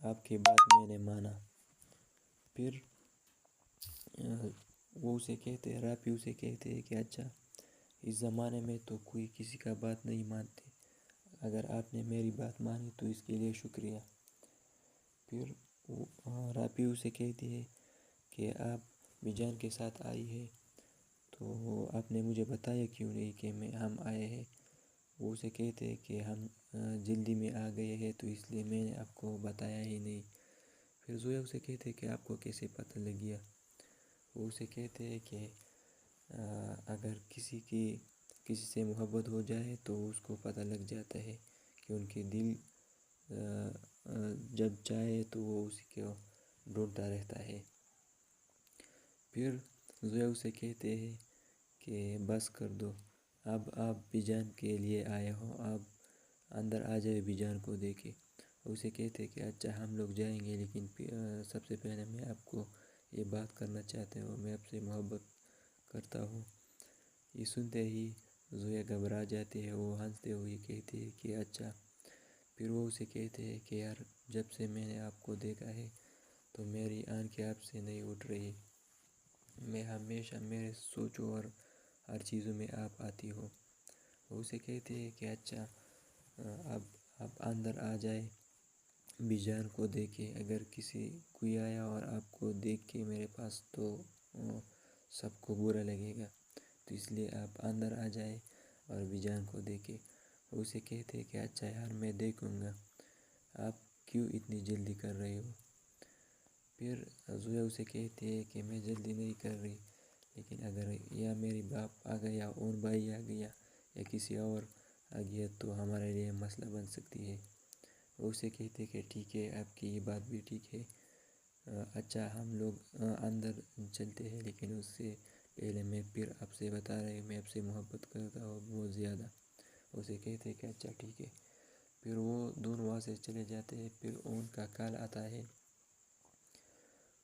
آپ کی بات میں نے مانا۔ پھر وہ اسے کہتے، راپی اسے کہتے ہیں کہ اچھا اس زمانے میں تو کوئی کسی کا بات نہیں مانتے، اگر آپ نے میری بات مانی تو اس کے لیے شکریہ۔ پھر راپی اسے کہتی ہے کہ آپ بیجان کے ساتھ آئی ہے تو آپ نے مجھے بتایا کیوں نہیں کہ ہم آئے ہیں۔ وہ اسے کہتے ہیں کہ ہم جلدی میں آ گئے ہیں تو اس لیے میں نے آپ کو بتایا ہی نہیں۔ پھر زویا اسے کہتے کہ آپ کو کیسے پتہ لگ گیا۔ وہ اسے کہتے ہیں کہ اگر کسی سے محبت ہو جائے تو اس کو پتہ لگ جاتا ہے کہ ان کے دل جب چاہے تو وہ اسی کو ڈھونڈتا رہتا ہے۔ پھر زویا اسے کہتے ہیں کہ بس کر دو، اب آپ بیجان کے لیے آئے ہو، آپ اندر آ جائے بیجان کو دیکھے۔ اسے کہتے کہ اچھا ہم لوگ جائیں گے، لیکن سب سے پہلے میں آپ کو یہ بات کرنا چاہتا ہوں، میں آپ سے محبت کرتا ہوں۔ یہ سنتے ہی زویا گھبرا جاتے ہیں، وہ ہنستے ہوئے کہتے ہیں کہ اچھا۔ پھر وہ اسے کہتے ہیں کہ یار جب سے میں نے آپ کو دیکھا ہے تو میری آنکھیں آپ سے نہیں اٹھ رہی، میں ہمیشہ میرے سوچوں اور ہر چیزوں میں آپ آتی ہو۔ وہ اسے کہتے ہیں کہ اچھا اب آپ اندر آ جائے، بیجان کو دیکھے، اگر کوئی آیا اور آپ کو دیکھ کے میرے پاس تو سب کو برا لگے گا، تو اس لیے آپ اندر آ جائے اور بیجان کو دیکھے۔ وہ اسے کہتے ہیں کہ اچھا یار میں دیکھوں گا، آپ کیوں اتنی جلدی کر رہے ہو۔ پھر زویا اسے کہتے ہیں کہ میں جلدی نہیں کر رہی، لیکن اگر یا میری باپ آ گیا، اور بھائی آ گیا یا کسی اور آ گیا تو ہمارے لیے مسئلہ بن سکتی ہے۔ وہ اسے کہتے کہ ٹھیک ہے، آپ کی یہ بات بھی ٹھیک ہے، اچھا ہم لوگ اندر چلتے ہیں، لیکن اس سے پہلے میں پھر آپ سے بتا رہے میں آپ سے محبت کرتا ہوں بہت زیادہ۔ اسے کہتے کہ اچھا ٹھیک ہے۔ پھر وہ دونوں وہاں سے چلے جاتے ہیں۔ پھر اون کا کال آتا ہے،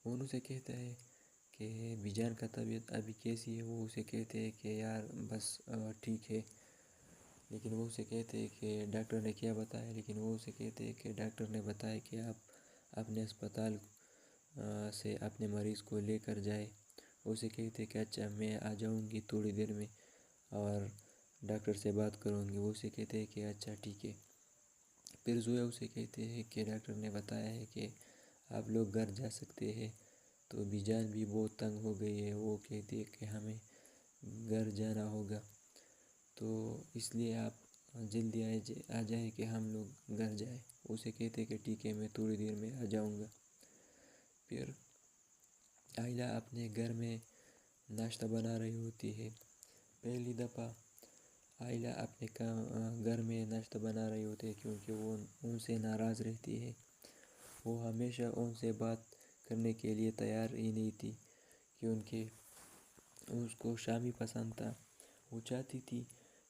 اون اسے کہتا ہے کہ بیجان کا طبیعت ابھی کیسی ہے۔ وہ اسے کہتے ہیں کہ یار بس ٹھیک ہے، لیکن وہ اسے کہتے ہیں کہ ڈاکٹر نے کیا بتایا، لیکن وہ اسے کہتے ہیں کہ ڈاکٹر نے بتایا کہ آپ اپنے اسپتال سے اپنے مریض کو لے کر جائے۔ وہ اسے کہتے ہیں کہ اچھا میں آ جاؤں گی تھوڑی دیر میں اور ڈاکٹر سے بات کروں گی۔ وہ اسے کہتے ہیں کہ اچھا ٹھیک ہے۔ پھر زویا اسے کہتے ہیں کہ ڈاکٹر نے بتایا ہے کہ آپ لوگ گھر جا سکتے ہیں، تو بیجان بھی بہت تنگ ہو گئی ہے، وہ کہتی ہے کہ ہمیں گھر جانا ہوگا، تو اس لیے آپ جلدی آ جائیں کہ ہم لوگ گھر جائیں۔ اسے کہتے کہ ٹھیک ہے میں تھوڑی دیر میں آ جاؤں گا۔ پھر آئلہ اپنے گھر میں ناشتہ بنا رہی ہوتی ہے۔ پہلی دفعہ آئلہ اپنے گھر میں ناشتہ بنا رہی ہوتی ہے کیونکہ وہ ان سے ناراض رہتی ہے۔ وہ ہمیشہ ان سے بات کرنے کے لیے تیار ہی نہیں تھی کیونکہ اس کو شامی پسند تھا۔ وہ چاہتی تھی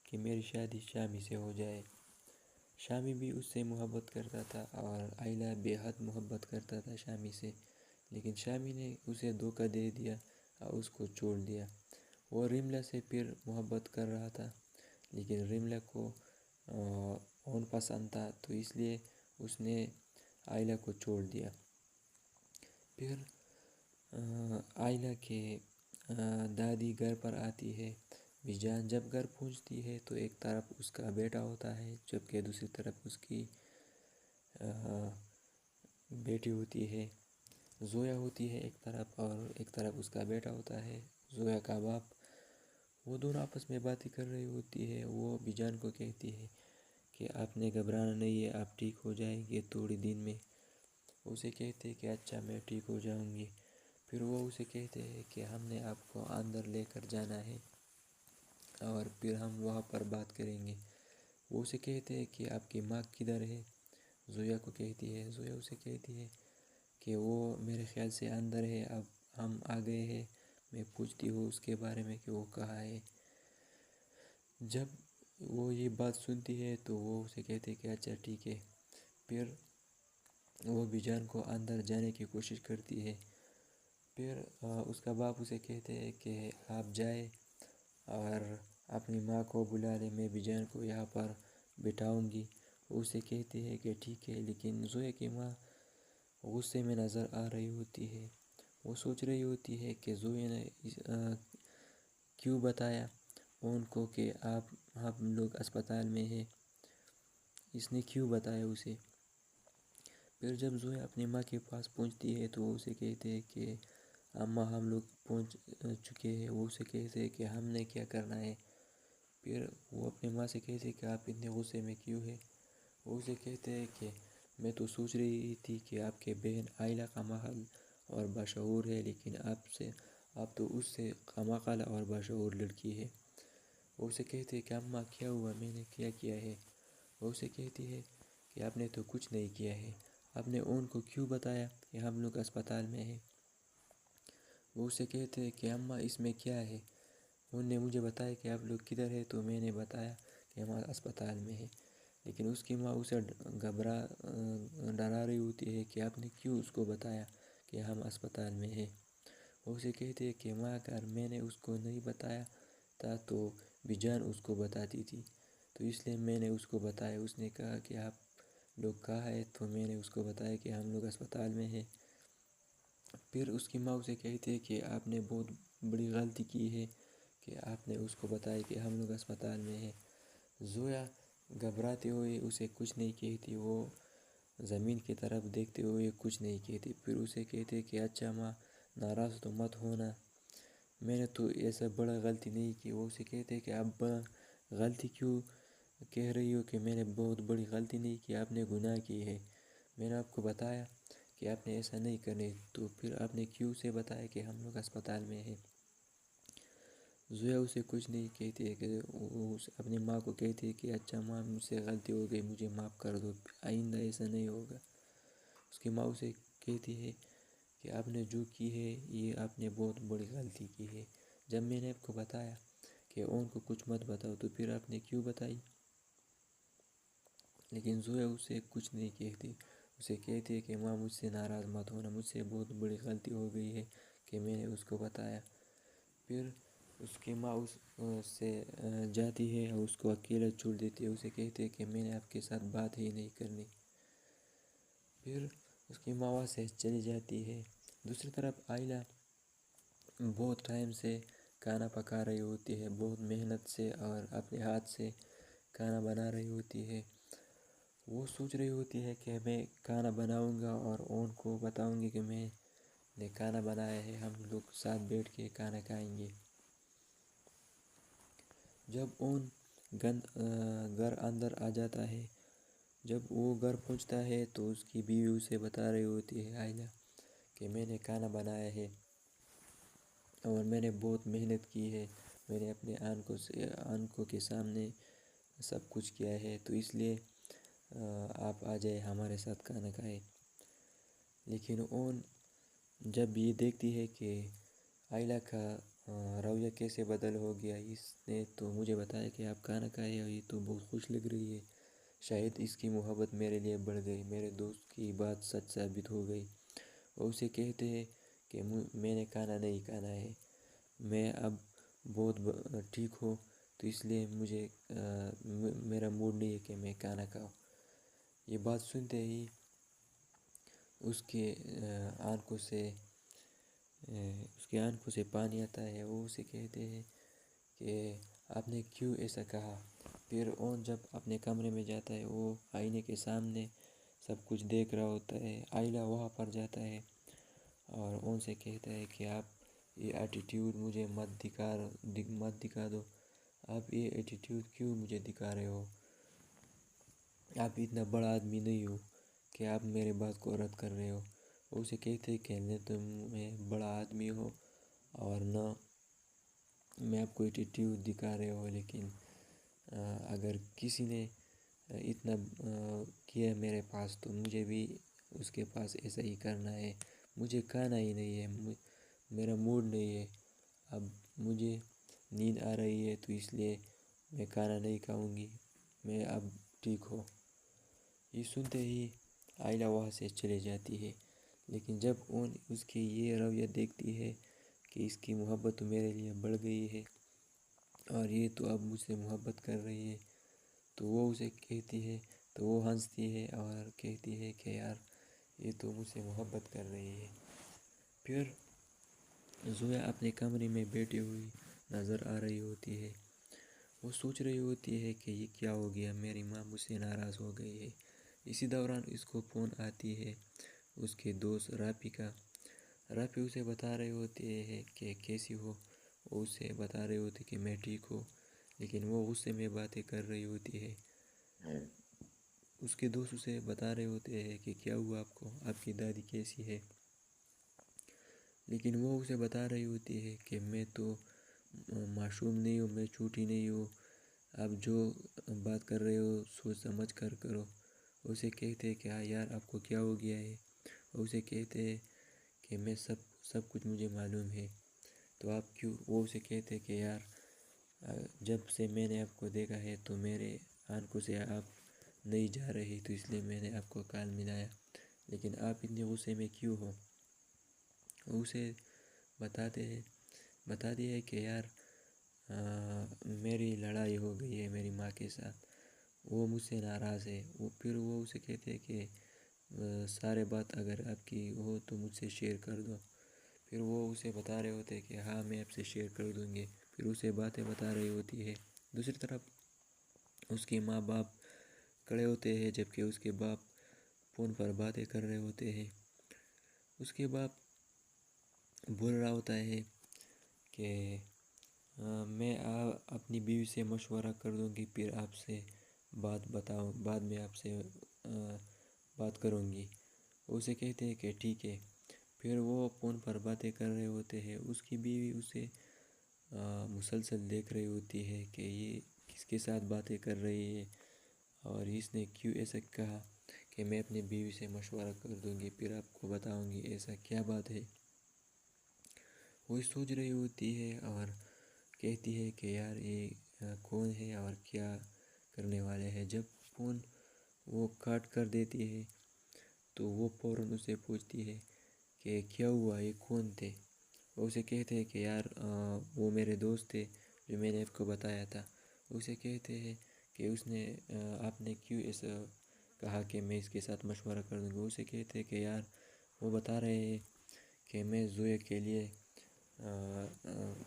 کہ میری شادی شامی سے ہو جائے۔ شامی بھی اس سے محبت کرتا تھا اور آئلہ بے حد محبت کرتا تھا شامی سے، لیکن شامی نے اسے دھوکہ دے دیا اور اس کو چھوڑ دیا۔ وہ ریملا سے پھر محبت کر رہا تھا، لیکن ریملا کو اون پسند تھا، تو اس لیے اس نے آئلہ کو چھوڑ دیا۔ پھر آئلہ کے دادی گھر پر آتی ہے۔ بیجان جب گھر پہنچتی ہے تو ایک طرف اس کا بیٹا ہوتا ہے، جبکہ دوسری طرف اس کی بیٹی ہوتی ہے، زویا ہوتی ہے ایک طرف، اور ایک طرف اس کا بیٹا ہوتا ہے، زویا کا باپ۔ وہ دونوں آپس میں باتیں کر رہی ہوتی ہے۔ وہ بیجان کو کہتی ہے کہ آپ نے گھبرانا نہیں ہے، آپ ٹھیک ہو جائیں گے تھوڑی دن میں۔ اسے کہتے کہ اچھا میں ٹھیک ہو جاؤں گی۔ پھر وہ اسے کہتے ہیں کہ ہم نے آپ کو اندر لے کر جانا ہے اور پھر ہم وہاں پر بات کریں گے۔ وہ اسے کہتے ہیں کہ آپ کی ماں کدھر ہے؟ زویا کو کہتی ہے، زویا اسے کہتی ہے کہ وہ میرے خیال سے اندر ہے، اب ہم آ گئے ہیں، میں پوچھتی ہوں اس کے بارے میں کہ وہ کہاں ہے۔ جب وہ یہ بات سنتی ہے تو وہ اسے کہتے کہ اچھا ٹھیک ہے۔ پھر وہ بیجان کو اندر جانے کی کوشش کرتی ہے۔ پھر اس کا باپ اسے کہتے ہیں کہ آپ جائے اور اپنی ماں کو بلا لے، میں بیجان کو یہاں پر بٹھاؤں گی۔ وہ اسے کہتے ہیں کہ ٹھیک ہے، لیکن زویا کی ماں غصے میں نظر آ رہی ہوتی ہے۔ وہ سوچ رہی ہوتی ہے کہ زویا نے کیوں بتایا اون کو کہ ہم لوگ اسپتال میں ہیں، اس نے کیوں بتایا اسے۔ پھر جب زویا اپنی ماں کے پاس پہنچتی ہے تو وہ اسے کہتے ہیں کہ اماں ہم لوگ پہنچ چکے ہیں۔ وہ اسے کہتے ہیں کہ ہم نے کیا کرنا ہے۔ پھر وہ اپنی ماں سے کہتے ہیں کہ آپ اتنے غصے میں کیوں ہیں۔ وہ اسے کہتے ہیں کہ میں تو سوچ رہی تھی کہ آپ کے بہن عائلہ کم عقل اور باشعور ہے، لیکن آپ تو اس سے کم عقل اور باشعور لڑکی ہے۔ وہ اسے کہتے ہیں کہ اماں کیا ہوا، میں نے کیا کیا ہے۔ وہ اسے کہتی ہے کہ آپ نے تو کچھ نہیں کیا ہے، آپ نے اون کو کیوں بتایا کہ ہم لوگ اسپتال میں ہیں۔ وہ اسے کہتے ہیں کہ اماں اس میں کیا ہے، انہوں نے مجھے بتایا کہ آپ لوگ کدھر ہیں تو میں نے بتایا کہ ہم اسپتال میں ہیں۔ لیکن اس کی ماں اسے ڈرا رہی ہوتی ہے کہ آپ نے کیوں اس کو بتایا کہ ہم اسپتال میں ہیں۔ وہ اسے کہتے ہیں کہ ماں اگر میں نے اس کو نہیں بتایا تھا تو بیجان اس کو بتاتی تھی، تو اس لیے میں نے اس کو بتایا۔ اس نے کہا کہ آپ لوگ کہاں ہے تو میں نے اس کو بتایا کہ ہم لوگ اسپتال میں ہیں۔ پھر اس کی ماں اسے کہتی ہے کہ آپ نے بہت بڑی غلطی کی ہے کہ آپ نے اس کو بتایا کہ ہم لوگ اسپتال میں ہیں۔ زویا گھبراتے ہوئے اسے کچھ نہیں کہتی، وہ زمین کی طرف دیکھتے ہوئے کچھ نہیں کہتی۔ پھر اسے کہتے کہ اچھا ماں ناراض تو مت ہونا، میں نے تو ایسا بڑا غلطی نہیں کی۔ وہ اسے کہتے کہ اب غلطی کیوں کہہ رہی ہو کہ میں نے بہت بڑی غلطی نہیں کی، آپ نے گناہ کی ہے، میں نے آپ کو بتایا کہ آپ نے ایسا نہیں کرنے، تو پھر آپ نے کیوں سے بتایا کہ ہم لوگ اسپتال میں ہیں۔ زویا اسے کچھ نہیں کہتی ہے کہ وہ اپنی ماں کو کہتی ہے کہ اچھا ماں مجھ سے غلطی ہو گئی، مجھے معاف کر دو، آئندہ ایسا نہیں ہوگا۔ اس کی ماں اسے کہتی ہے کہ آپ نے جو کی ہے یہ آپ نے بہت بڑی غلطی کی ہے، جب میں نے آپ کو بتایا کہ ان کو کچھ مت بتاؤ تو پھر آپ نے کیوں بتائی۔ لیکن زویا اسے کچھ نہیں کہتی، اسے کہتی ہے کہ ماں مجھ سے ناراض مت ہونا، مجھ سے بہت بڑی غلطی ہو گئی ہے کہ میں نے اس کو بتایا۔ پھر اس کی ماں اس سے جاتی ہے اور اس کو اکیلا چھوڑ دیتی ہے، اسے کہتے ہے کہ میں نے آپ کے ساتھ بات ہی نہیں کرنی۔ پھر اس کی ماں وہاں سے چلی جاتی ہے۔ دوسری طرف عائلہ بہت ٹائم سے کھانا پکا رہی ہوتی ہے، بہت محنت سے اور اپنے ہاتھ سے کھانا بنا رہی ہوتی ہے۔ وہ سوچ رہی ہوتی ہے کہ میں کھانا بناؤں گا اور اون کو بتاؤں گی کہ میں نے کھانا بنایا ہے، ہم لوگ ساتھ بیٹھ کے کھانا کھائیں گے۔ جب اون گھر اندر آ جاتا ہے، جب وہ گھر پہنچتا ہے تو اس کی بیوی اسے بتا رہی ہوتی ہے عائلہ کہ میں نے کھانا بنایا ہے اور میں نے بہت محنت کی ہے، میں نے اپنے آنکھوں کے سامنے سب کچھ کیا ہے، تو اس لیے آپ آ جائے ہمارے ساتھ کھانا کھائے۔ لیکن اون جب یہ دیکھتی ہے کہ عائلہ کا رویہ کیسے بدل ہو گیا، اس نے تو مجھے بتایا کہ آپ کھانا کھائے اور یہ تو بہت خوش لگ رہی ہے، شاید اس کی محبت میرے لیے بڑھ گئی، میرے دوست کی بات سچ ثابت ہو گئی۔ وہ اسے کہتے ہیں کہ میں نے کھانا نہیں کھانا ہے، میں اب بہت ٹھیک ہوں، تو اس لیے میرا موڈ نہیں ہے کہ میں کھانا کھاؤں۔ یہ بات سنتے ہی اس کے آنکھوں سے پانی آتا ہے۔ وہ اسے کہتے ہیں کہ آپ نے کیوں ایسا کہا۔ پھر اون جب اپنے کمرے میں جاتا ہے، وہ آئینے کے سامنے سب کچھ دیکھ رہا ہوتا ہے۔ عائلہ وہاں پر جاتا ہے اور اون سے کہتا ہے کہ آپ یہ ایٹیٹیوڈ مجھے مت دکھا دو، آپ یہ ایٹیٹیوڈ کیوں مجھے دکھا رہے ہو، آپ اتنا بڑا آدمی نہیں ہو کہ آپ میرے بات کو رد کر رہے ہو۔ وہ اسے کہتے ہیں کہ نہ تم میں بڑا آدمی ہو اور نہ میں آپ کو ایٹیٹیوڈ دکھا رہے ہو، لیکن اگر کسی نے اتنا کیا میرے پاس تو مجھے بھی اس کے پاس ایسا ہی کرنا ہے۔ مجھے کھانا ہی نہیں ہے، میرا موڈ نہیں ہے، اب مجھے نیند آ رہی ہے، تو اس لیے میں کھانا نہیں کھاؤں گی، میں اب ٹھیک ہو۔ یہ سنتے ہی عائلہ وہاں سے چلے جاتی ہے۔ لیکن جب اون اس کی یہ رویہ دیکھتی ہے کہ اس کی محبت تو میرے لیے بڑھ گئی ہے اور یہ تو اب مجھ سے محبت کر رہی ہے، تو وہ اسے کہتی ہے، تو وہ ہنستی ہے اور کہتی ہے کہ یار یہ تو مجھ سے محبت کر رہی ہے۔ پھر زویا اپنے کمرے میں بیٹھی ہوئی نظر آ رہی ہوتی ہے۔ وہ سوچ رہی ہوتی ہے کہ یہ کیا ہو گیا، میری ماں مجھ سے ناراض ہو گئی ہے۔ اسی دوران اس کو فون آتی ہے اس کے دوست رافی کا۔ رافی اسے بتا رہے ہوتے ہیں کہ کیسی ہو۔ وہ اسے بتا رہے ہوتے کہ میں ٹھیک ہوں، لیکن وہ غصے میں باتیں کر رہی ہوتی ہے۔ اس کے دوست اسے بتا رہے ہوتے ہیں کہ کیا ہوا آپ کو، آپ کی دادی کیسی ہے، لیکن وہ اسے بتا رہی ہوتی ہے کہ میں تو معصوم نہیں ہوں، میں چھوٹی نہیں ہوں، آپ جو بات کر رہے ہو سوچ سمجھ کر کرو۔ اسے کہتے ہیں کہ ہاں یار آپ کو کیا ہو گیا ہے۔ اسے کہتے ہیں کہ میں سب کچھ مجھے معلوم ہے، تو آپ کیوں، وہ اسے کہتے ہیں کہ یار جب سے میں نے آپ کو دیکھا ہے تو میرے آنکھوں سے آپ نہیں جا رہی، تو اس لیے میں نے آپ کو کال ملایا، لیکن آپ اتنے غصے میں کیوں ہو۔ وہ اسے بتاتی ہے کہ یار میری لڑائی ہو گئی ہے میری ماں کے ساتھ، وہ مجھ سے ناراض ہے۔ پھر وہ اسے کہتے ہیں کہ سارے بات اگر آپ کی ہو تو مجھ سے شیئر کر دو۔ پھر وہ اسے بتا رہے ہوتے کہ ہاں میں آپ سے شیئر کر دوں گی۔ پھر اسے باتیں بتا رہی ہوتی ہے۔ دوسری طرف اس کے ماں باپ کھڑے ہوتے ہیں، جبکہ اس کے باپ فون پر باتیں کر رہے ہوتے ہیں۔ اس کے باپ بول رہا ہوتا ہے کہ میں اپنی بیوی سے مشورہ کر دوں گی، پھر آپ سے بعد میں آپ سے بات کروں گی۔ اسے کہتے ہیں کہ ٹھیک ہے۔ پھر وہ فون پر باتیں کر رہے ہوتے ہیں۔ اس کی بیوی اسے مسلسل دیکھ رہی ہوتی ہے کہ یہ کس کے ساتھ باتیں کر رہی ہے، اور اس نے کیوں ایسا کہا کہ میں اپنی بیوی سے مشورہ کر دوں گی پھر آپ کو بتاؤں گی، ایسا کیا بات ہے۔ وہ سوچ رہی ہوتی ہے اور کہتی ہے کہ یار یہ کون ہے اور کیا کرنے والے ہیں۔ جب فون وہ کاٹ کر دیتی ہے تو وہ فوراً اسے پوچھتی ہے کہ کیا ہوا، یہ کون تھے۔ وہ اسے کہتے ہیں کہ یار وہ میرے دوست تھے جو میں نے آپ کو بتایا تھا۔ اسے کہتے ہیں کہ آپ نے کیوں ایسا کہا کہ میں اس کے ساتھ مشورہ کر دوں گا۔ اسے کہتے ہیں کہ یار وہ بتا رہے ہیں کہ میں زویا کے لیے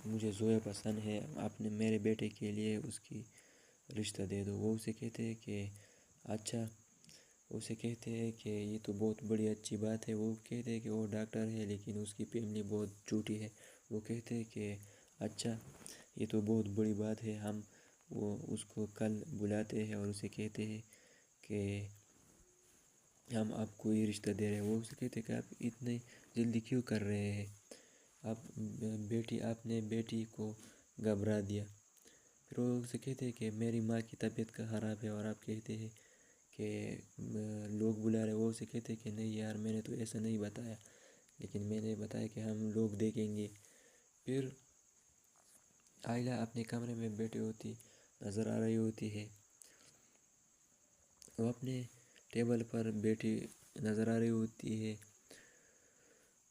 مجھے زویا پسند ہے، آپ نے میرے بیٹے کے لیے اس کی رشتہ دے دو۔ وہ اسے کہتے ہیں کہ اچھا۔ اسے کہتے ہیں کہ یہ تو بہت بڑی اچھی بات ہے۔ وہ کہتے ہیں کہ وہ ڈاکٹر ہے لیکن اس کی فیملی بہت چھوٹی ہے۔ وہ کہتے ہیں کہ اچھا یہ تو بہت بڑی بات ہے، ہم اس کو کل بلاتے ہیں اور اسے کہتے ہیں کہ ہم آپ کو یہ رشتہ دے رہے ہیں۔ وہ اسے کہتے ہیں کہ آپ اتنی جلدی کیوں کر رہے ہیں، آپ نے بیٹی کو گھبرا دیا۔ پھر وہ اسے کہتے ہیں کہ میری ماں کی طبیعت خراب ہے اور آپ کہتے ہیں کہ لوگ بلا رہے۔ وہ اسے کہتے ہیں کہ نہیں یار میں نے تو ایسا نہیں بتایا، لیکن میں نے بتایا کہ ہم لوگ دیکھیں گے۔ پھر عائلہ اپنے کمرے میں بیٹھی ہوتی نظر آ رہی ہوتی ہے۔ وہ اپنے ٹیبل پر بیٹھی نظر آ رہی ہوتی ہے۔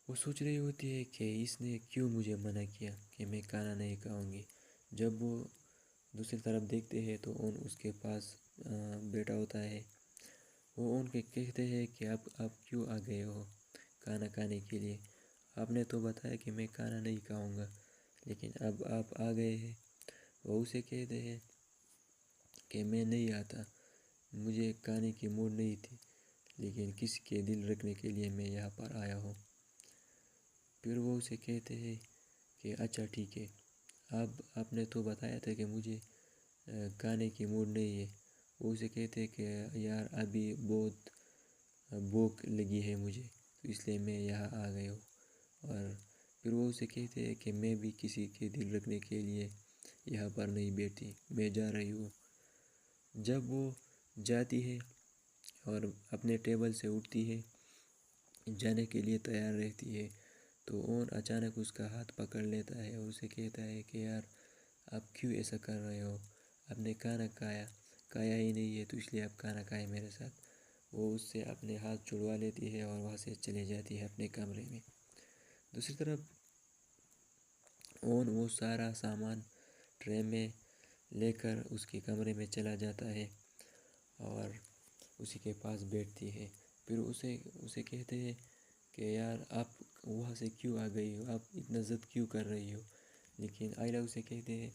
وہ سوچ رہی ہوتی ہے کہ اس نے کیوں مجھے منع کیا کہ میں کھانا نہیں کھاؤں گی۔ جب وہ دوسری طرف دیکھتے ہیں تو اون اس کے پاس بیٹھا ہوتا ہے۔ وہ اون کے کہتے ہیں کہ آپ کیوں آ گئے ہو کھانا کھانے کے لیے، آپ نے تو بتایا کہ میں کھانا نہیں کھاؤں گا، لیکن اب آپ آ گئے ہیں۔ وہ اسے کہتے ہیں کہ میں نہیں آتا، مجھے کھانے کی موڈ نہیں تھی، لیکن کسی کے دل رکھنے کے لیے میں یہاں پر آیا ہوں۔ پھر وہ اسے کہتے ہیں کہ اچھا ٹھیک ہے، آپ نے تو بتایا تھا کہ مجھے کھانے کی موڈ نہیں ہے۔ وہ اسے کہتے ہیں کہ یار ابھی بہت بھوک لگی ہے مجھے، تو اس لیے میں یہاں آ گیا ہوں۔ اور پھر وہ اسے کہتے ہیں کہ میں بھی کسی کے دل رکھنے کے لیے یہاں پر نہیں بیٹھی، میں جا رہی ہوں۔ جب وہ جاتی ہے اور اپنے ٹیبل سے اٹھتی ہے، جانے کے لیے تیار رہتی ہے، تو اون اچانک اس کا ہاتھ پکڑ لیتا ہے اور اسے کہتا ہے کہ یار آپ کیوں ایسا کر رہے ہو، آپ نے کھانا کھایا ہی نہیں ہے، تو اس لیے آپ کھانا کھائیں میرے ساتھ۔ وہ اس سے اپنے ہاتھ چھڑوا لیتی ہے اور وہاں سے چلے جاتی ہے اپنے کمرے میں۔ دوسری طرف اون وہ سارا سامان ٹرے میں لے کر اس کے کمرے میں چلا جاتا ہے اور اسی کے پاس بیٹھتی ہے۔ پھر اسے کہتے ہیں کہ یار آپ وہاں سے کیوں آ گئی ہو، آپ اتنا ضد کیوں کر رہی ہو. لیکن آئلہ اسے کہتے ہیں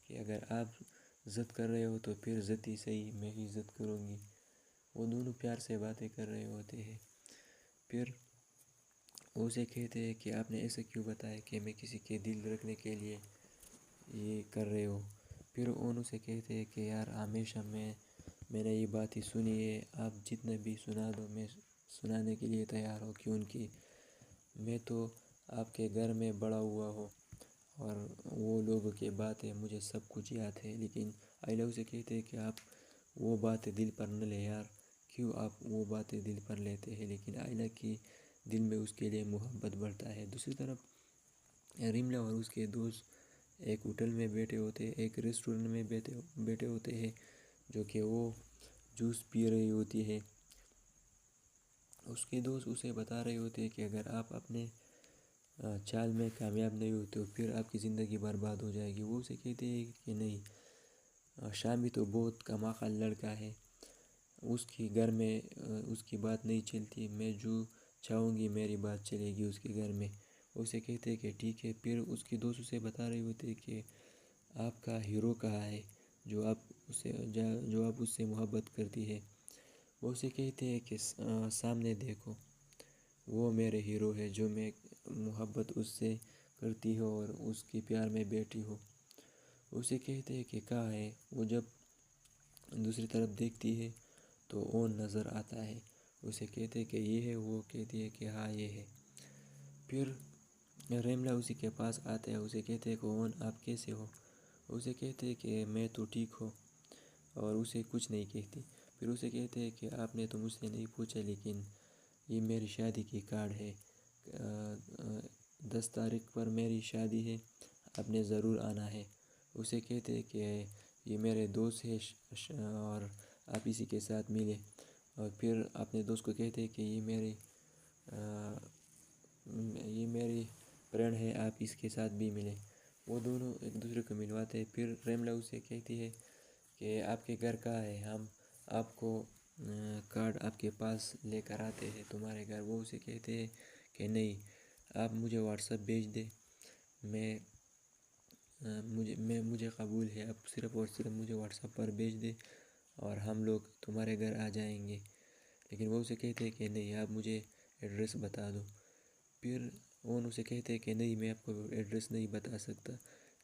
کہ اگر آپ ضد کر رہے ہو تو پھر ضد ہی صحیح، میں ہی ضد کروں گی. وہ دونوں پیار سے باتیں کر رہے ہوتے ہیں. پھر وہ اسے کہتے ہیں کہ آپ نے ایسا کیوں بتایا کہ میں کسی کے دل رکھنے کے لیے یہ کر رہے ہو. پھر ان اسے کہتے ہیں کہ یار ہمیشہ میں نے یہ بات ہی سنی ہے، آپ جتنا بھی سنا دو میں سنانے کے لیے تیار ہوں، کیونکہ میں تو آپ کے گھر میں بڑا ہوا ہوں اور وہ لوگوں کی باتیں مجھے سب کچھ یاد ہے. لیکن آئلہ اسے کہتے ہیں کہ آپ وہ باتیں دل پر نہ لے یار، کیوں آپ وہ باتیں دل پر لیتے ہیں. لیکن آئلہ کی دل میں اس کے لیے محبت بڑھتا ہے. دوسری طرف ریملا اور اس کے دوست ایک ہوٹل میں بیٹھے ہوتے ہیں، ایک ریسٹورنٹ میں بیٹھے ہوتے ہیں، جو کہ وہ جوس پی رہی ہوتی ہے. اس کے دوست اسے بتا رہے ہوتے ہیں کہ اگر آپ اپنے چال میں کامیاب نہیں ہوتے تو پھر آپ کی زندگی برباد ہو جائے گی. وہ اسے کہتے ہیں کہ نہیں، شامی تو بہت کماخال لڑکا ہے، اس کی گھر میں اس کی بات نہیں چلتی، میں جو چاہوں گی میری بات چلے گی اس کے گھر میں. وہ اسے کہتے ہیں کہ ٹھیک ہے. پھر اس کے دوست اسے بتا رہے ہوتے ہیں کہ آپ کا ہیرو کہاں ہے، جو آپ اس سے محبت کرتی ہے. وہ اسے کہتے ہیں کہ سامنے دیکھو، وہ میرے ہیرو ہے جو میں محبت اس سے کرتی ہو اور اس کے پیار میں بیٹھی ہو. اسے کہتے ہیں کہ کہاں ہے. وہ جب دوسری طرف دیکھتی ہے تو اون نظر آتا ہے. اسے کہتے ہیں کہ یہ ہے. وہ کہتی ہے کہ ہاں یہ ہے. پھر ریملا اسی کے پاس آتا ہے. اسے کہتے ہیں کہ اون آپ کیسے ہو. اسے کہتے ہیں کہ میں تو ٹھیک ہوں، اور اسے کچھ نہیں کہتی. پھر اسے کہتے ہیں کہ آپ نے تو مجھ سے نہیں پوچھا، لیکن یہ میری شادی کی کارڈ ہے، 10 تاریخ پر میری شادی ہے، آپ نے ضرور آنا ہے. اسے کہتے ہیں کہ یہ میرے دوست ہے اور آپ اسی کے ساتھ ملے. اور پھر اپنے دوست کو کہتے ہیں کہ یہ میری فرینڈ ہے، آپ اس کے ساتھ بھی ملیں. وہ دونوں ایک دوسرے کو ملواتے ہیں. پھر ریملا اسے کہتی ہے کہ آپ کے گھر کہاں ہے، ہم آپ کو کارڈ آپ کے پاس لے کر آتے ہیں تمہارے گھر. وہ اسے کہتے ہیں کہ نہیں، آپ مجھے واٹس ایپ بھیج دیں، مجھے قبول ہے، آپ صرف اور صرف مجھے واٹس ایپ پر بھیج دیں اور ہم لوگ تمہارے گھر آ جائیں گے. لیکن وہ اسے کہتے ہیں کہ نہیں، آپ مجھے ایڈریس بتا دو. پھر وہ اسے کہتے ہیں کہ نہیں، میں آپ کو ایڈریس نہیں بتا سکتا،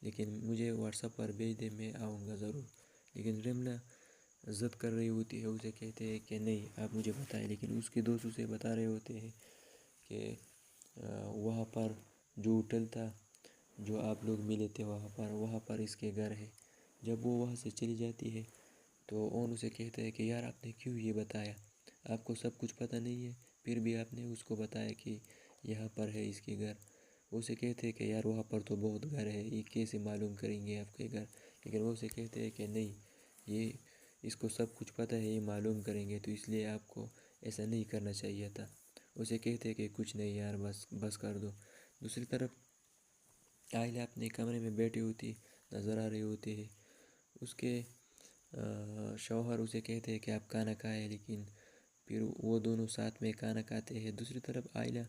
لیکن مجھے واٹس ایپ پر بھیج دیں، میں آؤں گا ضرور. لیکن ریملا ضد کر رہی ہوتی ہے. اسے کہتے ہیں کہ نہیں، آپ مجھے بتائیں. لیکن اس کے دوست اسے بتا رہے ہوتے ہیں کہ وہاں پر جو ہوٹل تھا، جو آپ لوگ ملے تھے، وہاں پر اس کے گھر ہے. جب وہ وہاں سے چلی جاتی ہے تو اون اسے کہتا ہے کہ یار آپ نے کیوں یہ بتایا، آپ کو سب کچھ پتہ نہیں ہے، پھر بھی آپ نے اس کو بتایا کہ یہاں پر ہے اس کے گھر. وہ اسے کہتے ہیں کہ یار وہاں پر تو بہت گھر ہے، یہ کیسے معلوم کریں گے آپ کے گھر. لیکن وہ اسے کہتے ہیں کہ نہیں، یہ اس کو سب کچھ پتہ ہے، یہ معلوم کریں گے، تو اس لیے آپ کو ایسا نہیں کرنا چاہیے تھا. اسے کہتے ہیں کہ کچھ نہیں یار، بس کر دو. دوسری طرف آئلہ اپنے کمرے میں بیٹھی ہوتی نظر آ رہی ہوتی ہے. اس کے شوہر اسے کہتے ہیں کہ آپ کھانا کھائے، لیکن پھر وہ دونوں ساتھ میں کھانا کھاتے ہیں. دوسری طرف آئلہ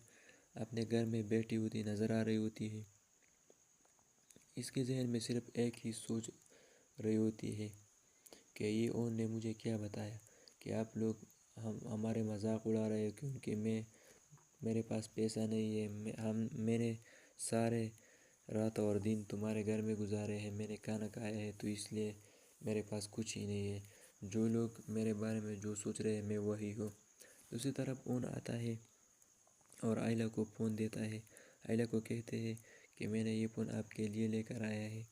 اپنے گھر میں بیٹھی ہوتی نظر آ رہی ہوتی ہے. اس کے ذہن میں صرف ایک ہی سوچ رہی ہوتی ہے کہ یہ اون نے مجھے کیا بتایا کہ آپ لوگ ہمارے مذاق اڑا رہے ہو، کیونکہ میرے پاس پیسہ نہیں ہے. میں نے سارے رات اور دن تمہارے گھر میں گزارے ہیں، میں نے کھانا کھایا ہے، تو اس لیے میرے پاس کچھ ہی نہیں ہے. جو لوگ میرے بارے میں جو سوچ رہے ہیں میں وہی ہوں. دوسری طرف اون آتا ہے اور آئلہ کو فون دیتا ہے. آئلہ کو کہتے ہیں کہ میں نے یہ فون آپ کے لیے لے کر آیا ہے،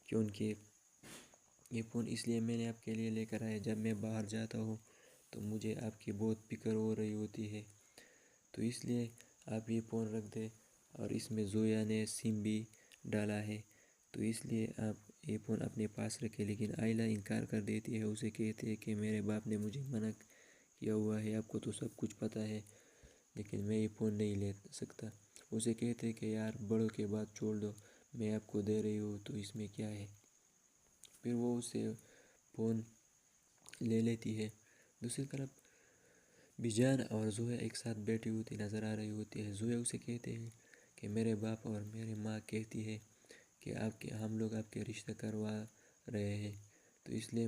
کیونکہ یہ فون اس لیے میں نے آپ کے لیے لے کر آیا، جب میں باہر جاتا ہوں تو مجھے آپ کی بہت فکر ہو رہی ہوتی ہے، تو اس لیے آپ یہ فون رکھ دیں. اور اس میں زویا نے سم بھی ڈالا ہے، تو اس لیے آپ یہ فون اپنے پاس رکھیں. لیکن آئلہ انکار کر دیتی ہے. اسے کہتے ہیں کہ میرے باپ نے مجھے منع کیا ہوا ہے، آپ کو تو سب کچھ پتہ ہے، لیکن میں یہ فون نہیں لے سکتا. اسے کہتے ہیں کہ یار بڑوں کے بات چھوڑ دو، میں آپ کو دے رہی ہوں تو اس میں کیا ہے. پھر وہ اسے فون لے لیتی ہے. دوسری طرف بیجان اور زویا ایک ساتھ بیٹھی ہوتی نظر آ رہی ہوتی ہے۔ زویا اسے کہتے ہیں کہ میرے باپ اور میری ماں کہتی ہے کہ ہم لوگ آپ کے رشتہ کروا رہے ہیں، تو اس لیے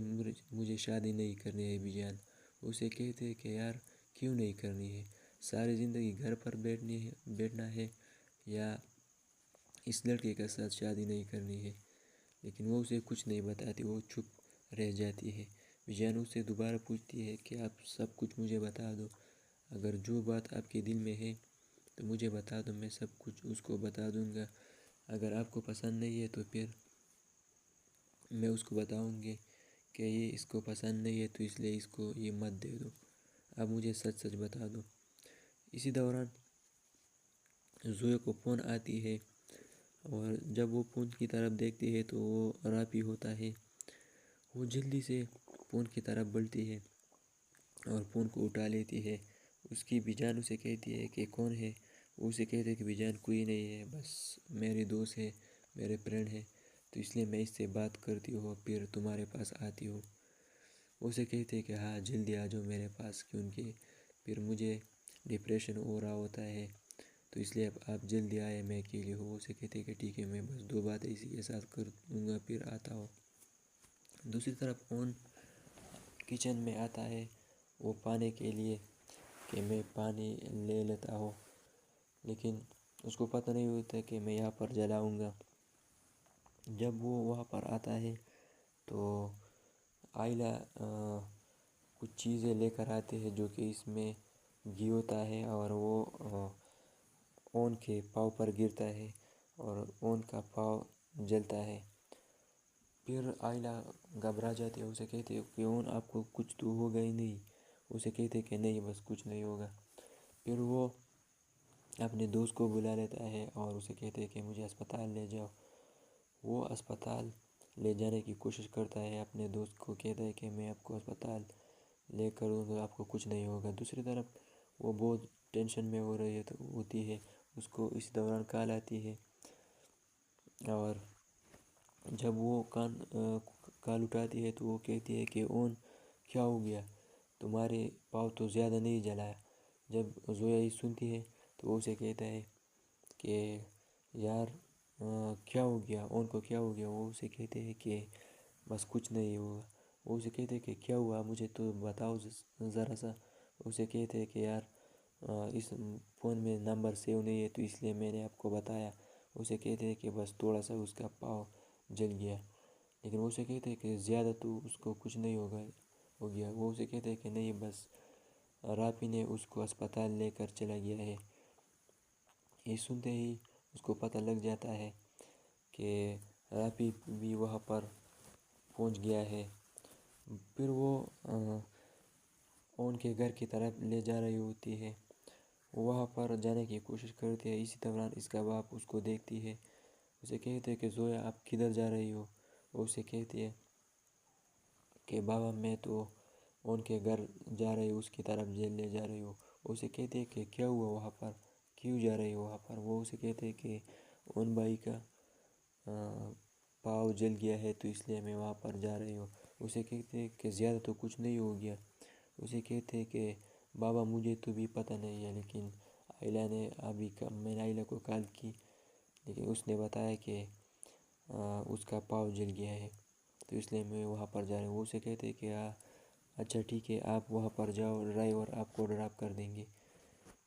مجھے شادی نہیں کرنی ہے بیجان۔ اسے کہتے ہیں کہ یار کیوں نہیں کرنی ہے، ساری زندگی گھر پر بیٹھنا ہے یا اس لڑکے کے ساتھ شادی نہیں کرنی ہے، لیکن وہ اسے کچھ نہیں بتاتی، وہ چپ رہ جاتی ہے۔ بیجان اسے دوبارہ پوچھتی ہے کہ آپ سب کچھ مجھے بتا دو، اگر جو بات آپ کے دل میں ہے تو مجھے بتا دو، میں سب کچھ اس کو بتا دوں گا۔ اگر آپ کو پسند نہیں ہے تو پھر میں اس کو بتاؤں گی کہ یہ اس کو پسند نہیں ہے، تو اس لیے اس کو یہ مت دے دو، آپ مجھے سچ سچ بتا دو۔ اسی دوران زویا کو فون آتی ہے، اور جب وہ فون کی طرف دیکھتی ہے تو وہ راپی ہوتا ہے۔ وہ جلدی سے فون کی طرف بڑھتی ہے اور فون کو اٹھا لیتی ہے۔ اس کی بیجان اسے کہتی ہے کہ کون ہے؟ وہ اسے کہتے ہیں کہ بیجان کوئی نہیں ہے، بس میری دوست ہے، میرے فرینڈ ہے، تو اس لیے میں اس سے بات کرتی ہوں پھر تمہارے پاس آتی ہوں۔ وہ اسے کہتے ہیں کہ ہاں جلدی آ جاؤ میرے پاس، کیونکہ پھر مجھے ڈپریشن ہو رہا ہوتا ہے، تو اس لیے آپ جلدی آئے، میں اکیلی ہوں۔ وہ اسے کہتے ہیں کہ ٹھیک ہے، میں بس 2 باتیں اسی کے ساتھ کر دوں گا پھر آتا ہوں۔ دوسری طرف کون کچن میں آتا ہے وہ پانے کے لیے کہ میں پانی لے لیتا ہوں، لیکن اس کو پتہ نہیں ہوتا کہ میں یہاں پر جلاؤں گا۔ جب وہ وہاں پر آتا ہے تو آئلہ کچھ چیزیں لے کر آتے ہیں جو کہ اس میں گھی ہوتا ہے، اور وہ اون کے پاؤں پر گرتا ہے اور اون کا پاؤ جلتا ہے۔ پھر آئلہ گھبرا جاتی ہے، اسے کہتے ہیں کہ اون آپ کو کچھ تو ہوگا ہی نہیں؟ اسے کہتے ہیں کہ نہیں، بس کچھ نہیں ہوگا۔ پھر وہ اپنے دوست کو بلا لیتا ہے اور اسے کہتے ہیں کہ مجھے اسپتال لے جاؤ۔ وہ اسپتال لے جانے کی کوشش کرتا ہے، اپنے دوست کو کہتا ہے کہ میں آپ کو اسپتال لے کر دوں گا، آپ کو کچھ نہیں ہوگا۔ دوسری طرف وہ بہت ٹینشن میں ہوتی ہے، اس کو اس دوران کال آتی ہے، اور جب وہ کال اٹھاتی ہے تو وہ کہتی ہے کہ اون کیا ہو گیا، تمہارے پاؤ تو زیادہ نہیں جلایا۔ جب زویا یہ سنتی ہے تو وہ اسے کہتا ہے کہ یار کیا ہو گیا، اون کو کیا ہو گیا؟ وہ اسے کہتے ہیں کہ بس کچھ نہیں ہوا۔ وہ اسے کہتے ہیں کہ کیا ہوا، مجھے تو بتاؤ ذرا سا۔ اسے کہتے ہیں کہ یار اس فون میں نمبر سیو نہیں ہے، تو اس لیے میں نے آپ کو بتایا۔ اسے کہتے ہیں کہ بس تھوڑا سا اس کا پاؤ جل گیا، لیکن وہ اسے کہتے ہیں کہ زیادہ تو اس کو کچھ نہیں ہو گیا۔ وہ اسے کہتے ہیں کہ نہیں، بس راپی نے اس کو اسپتال لے کر چلا گیا ہے۔ یہ سنتے ہی اس کو پتہ لگ جاتا ہے کہ راپی بھی وہاں پر پہنچ گیا ہے۔ پھر وہ اون کے گھر کی طرف لے جا رہی ہوتی ہے، وہاں پر جانے کی کوشش کرتی ہے۔ اسی دوران اس کا باپ اس کو دیکھتی ہے، اسے کہتے ہیں کہ زویا آپ کدھر جا رہی ہو؟ وہ اسے کہتی ہے کہ بابا میں تو اون کے گھر جا رہی ہوں، اس کی طرف لے جا رہی ہوں۔ وہ اسے کہتے ہیں کہ کیا ہوا وہاں پر، کیوں جا رہی ہو وہاں پر؟ وہ اسے کہتے ہیں کہ اون بھائی کا پاؤ جل گیا ہے، تو اس لیے میں وہاں پر جا رہی ہوں۔ اسے کہتے ہیں کہ زیادہ تو کچھ نہیں ہو گیا۔ اسے کہتے ہیں کہ بابا مجھے تو بھی پتہ نہیں ہے، لیکن آئلہ نے میں نے آئلہ کو کال کی، لیکن اس نے بتایا کہ اس کا پاؤ جل گیا ہے، تو اس لیے میں وہاں پر جا رہا ہوں۔ وہ اسے کہتے ہیں کہ ہاں اچھا ٹھیک ہے، آپ وہاں پر جاؤ، ڈرائیور آپ کو ڈراپ کر دیں گے۔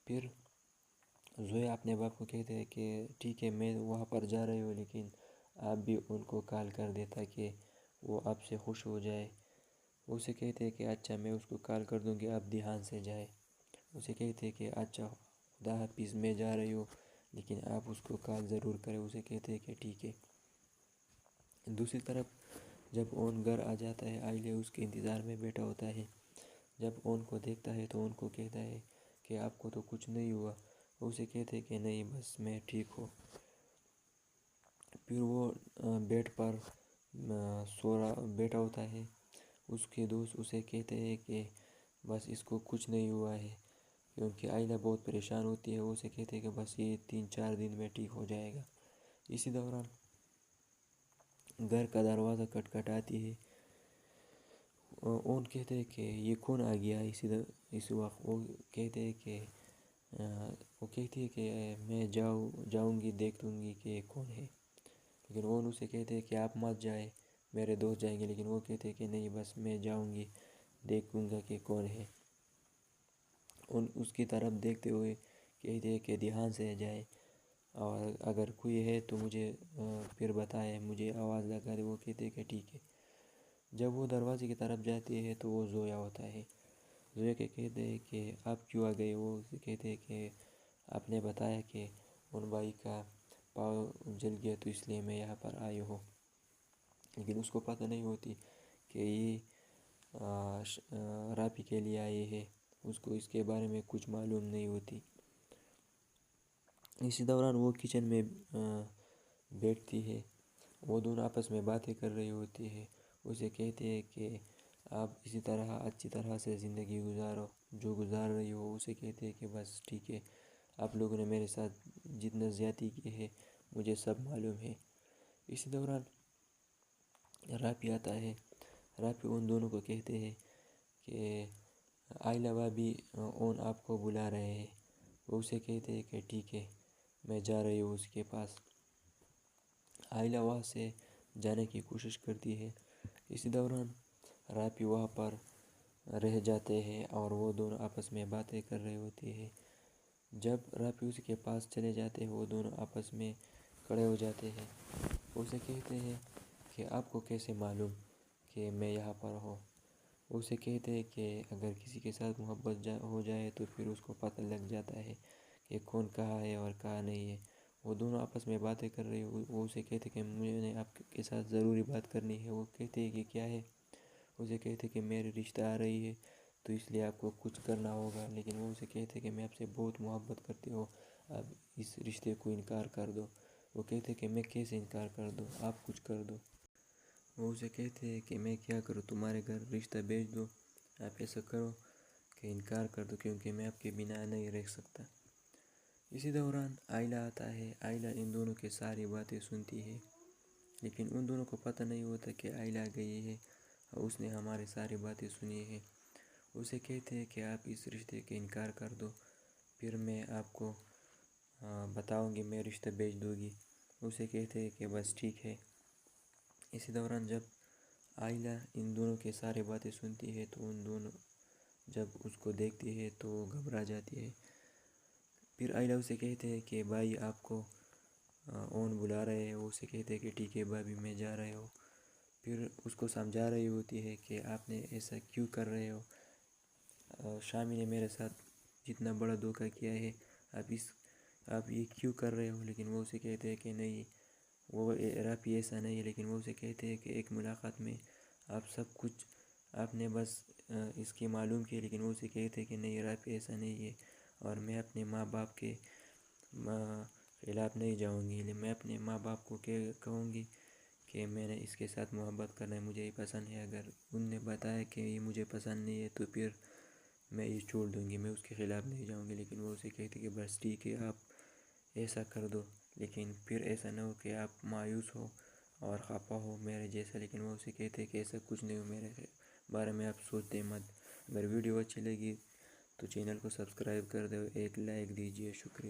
پھر زویا اپنے باپ کو کہتے ہیں کہ ٹھیک ہے میں وہاں پر جا رہی ہوں، لیکن آپ بھی ان کو کال کر دے تاکہ وہ آپ سے خوش ہو جائے۔ وہ اسے کہتے ہیں کہ اچھا میں اس کو کال کر دوں گی، آپ دھیان سے جائے۔ اسے کہتے ہیں کہ اچھا خدا حافظ، میں جا رہی ہوں، لیکن آپ اس کو کال ضرور کریں۔ اسے کہتے ہیں کہ ٹھیک ہے۔ دوسری طرف جب اون گھر آ جاتا ہے، آئلہ اس کے انتظار میں بیٹھا ہوتا ہے۔ جب اون کو دیکھتا ہے تو اون کو کہتا ہے کہ آپ کو تو کچھ نہیں ہوا؟ وہ اسے کہتے ہیں کہ نہیں، بس میں ٹھیک ہوں۔ پھر وہ بیڈ پر بیٹھا ہوتا ہے، اس کے دوست اسے کہتے ہیں کہ بس اس کو کچھ نہیں ہوا ہے، کیونکہ آئلہ بہت پریشان ہوتی ہے۔ وہ اسے کہتے ہیں کہ بس یہ 3-4 دن میں ٹھیک ہو جائے گا۔ اسی دوران گھر کا دروازہ کھٹکھٹاتی ہے، اون کہتے ہیں کہ یہ کون آ گیا اس وقت وہ کہتے ہیں کہ وہ کہتی ہے کہ میں جاؤں گی دیکھ لوں گی کہ یہ کون ہے، لیکن وہ اسے کہتے ہیں کہ آپ مت جائے، میرے دوست جائیں گے، لیکن وہ کہتے ہیں کہ نہیں، بس میں جاؤں گی دیکھوں گا کہ کون ہے۔ ان اس کی طرف دیکھتے ہوئے کہتے ہیں کہ دھیان سے جائے، اور اگر کوئی ہے تو مجھے پھر بتائے، مجھے آواز لگا دے۔ وہ کہتے ہیں کہ ٹھیک ہے۔ جب وہ دروازے کی طرف جاتی ہے تو وہ زویا ہوتا ہے۔ زویا کے کہتے ہیں کہ آپ کیوں آ گئے؟ وہ اسے کہتے ہیں کہ آپ نے بتایا کہ ان بھائی کا پاؤں جل گیا تو اس لیے میں یہاں پر آئی ہوں، لیکن اس کو پتہ نہیں ہوتی کہ یہ راپی کے لیے آئے ہے، اس کو اس کے بارے میں کچھ معلوم نہیں ہوتی۔ اسی دوران وہ کچن میں بیٹھتی ہے، وہ دونوں آپس میں باتیں کر رہی ہوتی ہے۔ اسے کہتے ہیں کہ آپ اسی طرح اچھی طرح سے زندگی گزارو جو گزار رہی ہو۔ اسے کہتے ہیں کہ بس ٹھیک ہے، آپ لوگوں نے میرے ساتھ جتنا زیادتی کی ہے مجھے سب معلوم ہے۔ اسی دوران راپی آتا ہے۔ راپی ان دونوں کو کہتے ہیں کہ آئلہ بھابی اون آپ کو بلا رہے ہیں۔ وہ اسے کہتے ہیں کہ ٹھیک ہے، میں جا رہی ہوں اس کے پاس۔ آئلہ وہاں سے جانے کی کوشش کرتی ہے۔ اسی دوران راپی وہاں پر رہ جاتے ہیں اور وہ دونوں آپس میں باتیں کر رہے ہوتے ہیں۔ جب راپی اس کے پاس چلے جاتے ہیں وہ دونوں آپس میں کھڑے ہو جاتے ہیں۔ اسے کہتے ہیں کہ آپ کو کیسے معلوم کہ میں یہاں پر ہوں؟ اسے کہتے ہیں کہ اگر کسی کے ساتھ محبت ہو جائے تو پھر اس کو پتہ لگ جاتا ہے کہ کون کہاں ہے اور کہاں نہیں ہے۔ وہ دونوں آپس میں باتیں کر رہے ہیں۔ وہ اسے کہتے ہیں کہ مجھے آپ کے ساتھ ضروری بات کرنی ہے۔ وہ کہتے ہیں کہ کیا ہے؟ اسے کہتے ہیں کہ میری رشتہ آ رہی ہے تو اس لیے آپ کو کچھ کرنا ہوگا، لیکن وہ اسے کہتے ہیں کہ میں آپ سے بہت محبت کرتی ہوں، آپ اس رشتے کو انکار کر دو۔ وہ کہتے ہیں کہ میں کیسے انکار کر دوں، آپ کچھ کر دو۔ وہ اسے کہتے ہیں کہ میں کیا کروں، تمہارے گھر رشتہ بھیج دو، آپ ایسا کرو کہ انکار کر دو، کیونکہ میں آپ کے بنا نہیں رہ سکتا۔ اسی دوران آئلہ آتا ہے۔ آئلہ ان دونوں کی ساری باتیں سنتی ہے، لیکن ان دونوں کو پتہ نہیں ہوتا کہ آئلہ گئی ہے اور اس نے ہماری ساری باتیں سنی ہے۔ اسے کہتے ہیں کہ آپ اس رشتے کے انکار کر دو، پھر میں آپ کو بتاؤں گی، میں رشتہ بھیج دوں گی۔ اسے کہتے ہیں کہ بس ٹھیک ہے۔ اسی دوران جب آئلہ ان دونوں کے سارے باتیں سنتی ہے تو ان دونوں جب اس کو دیکھتی ہے تو وہ گھبرا جاتی ہے۔ پھر آئلہ اسے کہتے ہیں کہ بھائی آپ کو اون بلا رہے ہیں۔ وہ اسے کہتے ہیں کہ ٹھیک ہے بھابی، میں جا رہے ہو۔ پھر اس کو سمجھا رہی ہوتی ہے کہ آپ نے ایسا کیوں کر رہے ہو، شامی نے میرے ساتھ جتنا بڑا دھوکہ کیا ہے، آپ یہ کیوں کر رہے ہو؟ لیکن وہ اسے کہتے ہیں کہ نہیں، وہ راپی ایسا نہیں ہے، لیکن وہ اسے کہتے ہیں کہ ایک ملاقات میں آپ سب کچھ آپ نے بس اس کی معلوم کی، لیکن وہ اسے کہتے ہیں کہ نہیں، راپی ایسا نہیں ہے، اور میں اپنے ماں باپ کے خلاف نہیں جاؤں گی۔ میں اپنے ماں باپ کو کہوں گی کہ میں نے اس کے ساتھ محبت کرنا ہے، مجھے یہ پسند ہے، اگر ان نے بتایا کہ یہ مجھے پسند نہیں ہے تو پھر میں یہ چھوڑ دوں گی، میں اس کے خلاف نہیں جاؤں گی۔ لیکن وہ اسے کہتے کہ بس ٹھیک ہے، آپ ایسا کر دو، لیکن پھر ایسا نہ ہو کہ آپ مایوس ہو اور خفا ہو میرے جیسا۔ لیکن وہ اسے کہتے کہ ایسا کچھ نہیں ہو، میرے بارے میں آپ سوچتے مت۔ اگر ویڈیو اچھی لگی تو چینل کو سبسکرائب کر دو، ایک لائک دیجیے، شکریہ۔